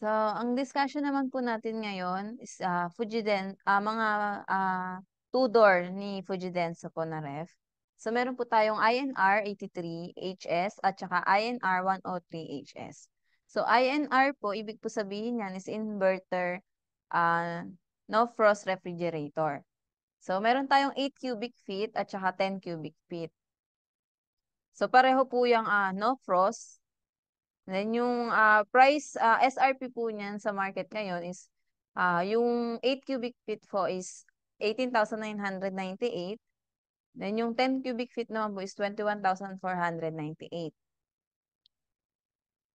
So, ang discussion naman po natin ngayon is mga two-door ni Fujidenso po na ref. So, meron po tayong INR 83HS at saka INR 103HS. So, INR po, ibig po sabihin yan is inverter no frost refrigerator. So, meron tayong 8 cubic feet at saka 10 cubic feet. So, pareho po yung no frost. Then yung price, SRP po niyan sa market ngayon is yung 8 cubic feet po is 18,998. Then yung 10 cubic feet naman po is 21,498.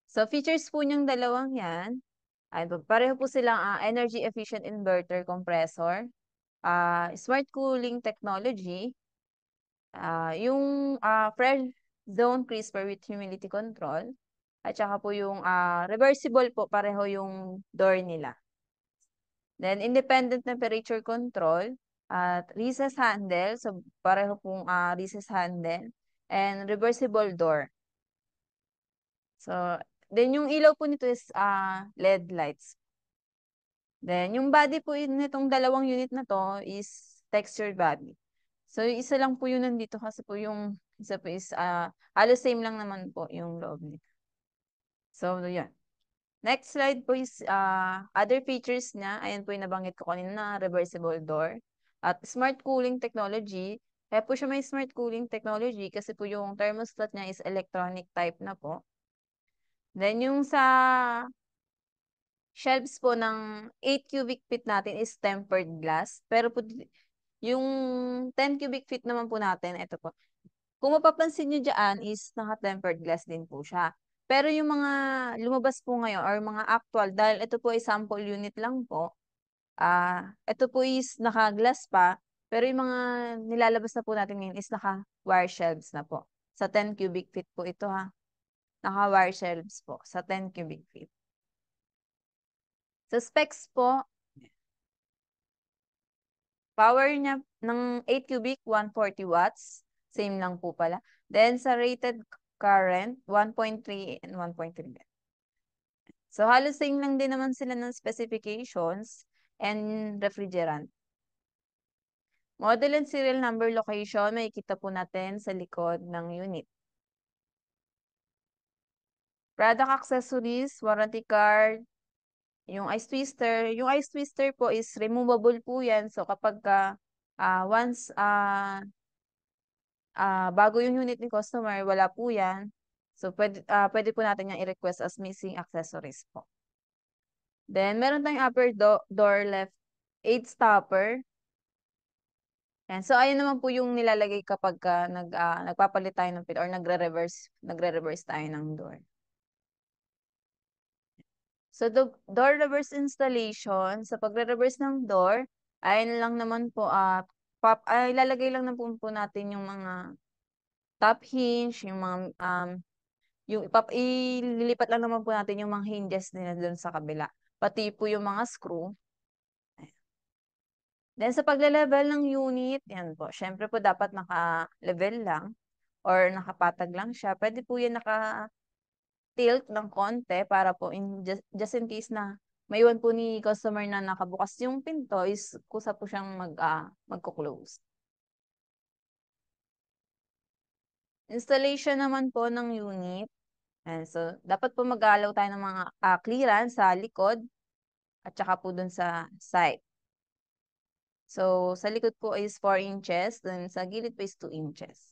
So features po niyang dalawang yan, ay pareho po silang energy efficient inverter compressor, smart cooling technology, yung fresh zone crisper with humidity control, at saka po yung reversible po, pareho yung door nila. Then, independent temperature control at recess handle. So, pareho pong recess handle and reversible door. So, then yung ilaw po nito is LED lights. Then, yung body po nitong dalawang unit na to is textured body. So, yung isa lang po yun nandito kasi po yung isa po is halos same lang naman po yung loob nito. So, yun. Next slide po is other features niya. Ayan po yung nabanggit ko kanina na reversible door. At smart cooling technology. Kaya po siya may smart cooling technology kasi po yung thermostat niya is electronic type na po. Then yung sa shelves po ng 8 cubic feet natin is tempered glass. Pero po yung 10 cubic feet naman po natin, ito po. Kung mapapansin nyo dyan is naka-tempered glass din po siya. Pero yung mga lumabas po ngayon or mga actual, dahil ito po ay sample unit lang po, ito po is naka-glass pa, pero yung mga nilalabas na po natin ngayon is naka-wire shelves na po. Sa 10 cubic feet po ito ha. Naka-wire shelves po sa 10 cubic feet. Sa specs po, power niya ng 8 cubic, 140 watts. Same lang po pala. Then sa rated current, 1.3 and 1.3. So halos same lang din naman sila ng specifications and refrigerant. Model and serial number location, makikita po natin sa likod ng unit. Product accessories, warranty card, yung ice twister. Yung ice twister po is removable po yan. So kapag once bago yung unit ni customer, wala po yan. So pwede po natin yung i-request as missing accessories po. Then meron tayong upper door left 8 stopper. Yan. So, ayun naman po yung nilalagay kapag nagpapalit tayo ng pin or nagre-reverse tayo ng door. So, the door reverse installation, sa pagre-reverse ng door, ayun lang naman po, ilalagay lang na po natin yung mga top hinge, yung mga, ililipat lang naman po natin yung mga hinges nila doon sa kabila. Pati po yung mga screw. Then sa pagle-level ng unit, yan po. Syempre po dapat naka-level lang or nakapatag lang siya. Pwede po yan naka-tilt ng konti para po just in case na maiwan po ni customer na nakabukas yung pinto is kusa po siyang magko-close. Installation naman po ng unit. And so, dapat po mag-allow tayo ng mga clearance sa likod at saka po dun sa side. So, sa likod po is 4 inches, then sa gilid po is 2 inches.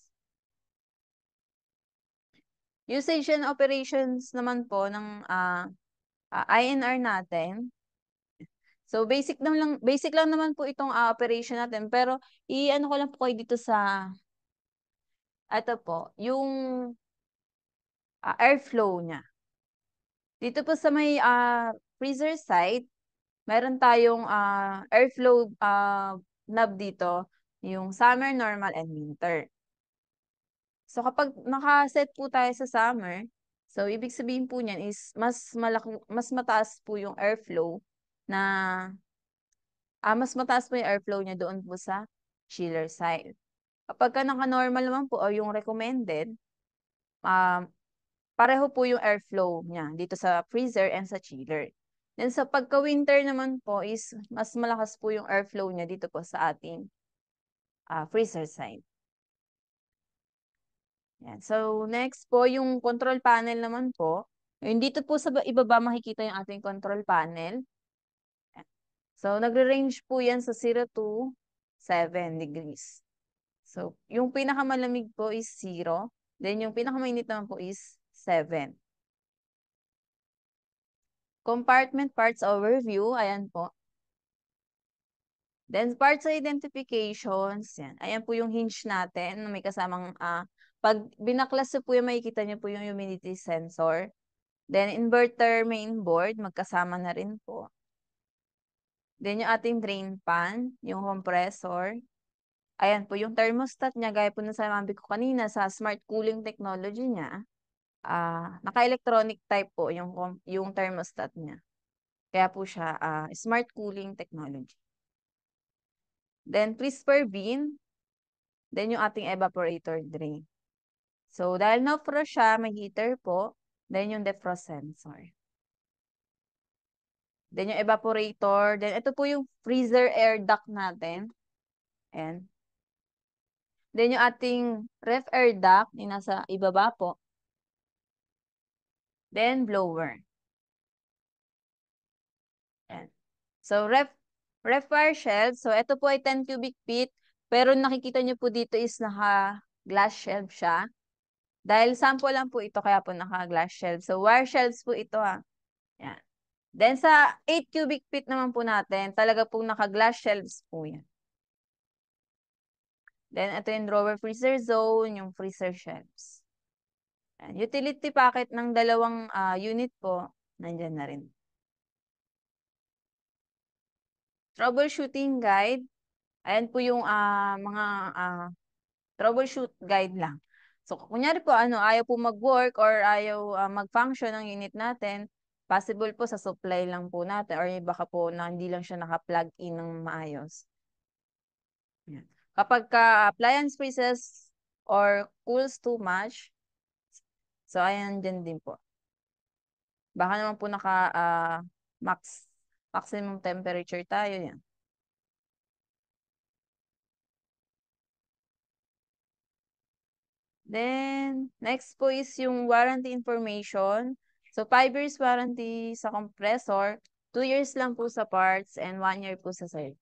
Usage and operations naman po ng INR natin. So, basic lang naman po itong operation natin, pero i-ano ko lang po kayo dito sa, ito po, yung airflow niya. Dito po sa may freezer side, meron tayong airflow knob dito, yung summer, normal, and winter. So kapag naka-set po tayo sa summer, so ibig sabihin po niyan is mas mataas po yung airflow na mas mataas po yung airflow niya doon po sa chiller side. Kapag ka naka-normal naman po o yung recommended, um, pareho po yung airflow niya dito sa freezer and sa chiller. Then sa pagka-winter naman po is mas malakas po yung airflow niya dito po sa ating freezer side. Yan. So, next po, yung control panel naman po. Yung dito po sa ibaba makikita yung ating control panel. Yan. So, nagre-range po yan sa 0 to 7 degrees. So, yung pinakamalamig po is 0. Then, yung pinakamainit naman po is 7. Compartment parts overview. Ayan po. Then, parts identifications. Yan. Ayan po yung hinge natin na may kasamang, pag binaklas po yung makikita niyo po yung humidity sensor. Then, inverter main board, magkasama na rin po. Then, yung ating drain pan, yung compressor. Ayan po, yung thermostat niya, gaya po na sinabi ko kanina, sa smart cooling technology niya, naka-electronic type po yung thermostat niya. Kaya po siya, smart cooling technology. Then, crisper bin. Then, yung ating evaporator drain. So, dahil na-frost siya, may heater po. Then, yung defrost sensor. Then, yung evaporator. Then, ito po yung freezer air duct natin. Ayan. Then, yung ating ref air duct, yung nasa ibaba po. Then, blower. Ayan. So, ref wire shelf. So, ito po ay 10 cubic feet. Pero nakikita nyo po dito is naka-glass shelf siya. Dahil sample lang po ito, kaya po naka-glass shelf. So, wire shelves po ito Yan. Then sa 8 cubic feet naman po natin, talaga pong naka-glass shelves po yan. Then ito yung drawer freezer zone, yung freezer shelves. Yan. Utility packet ng dalawang unit po, nandyan na rin. Troubleshooting guide. Ayan po yung mga troubleshoot guide lang. So, kunyari po, ayaw po mag-work or ayaw mag-function ng unit natin, possible po sa supply lang po natin or baka po na hindi lang siya naka-plug in ng maayos. Yan. Kapag appliance freezes or cools too much, so ayan dyan din po. Baka naman po maximum temperature tayo yan. Then, next po is yung warranty information. So, 5 years warranty sa compressor, 2 years lang po sa parts, and 1 year po sa service.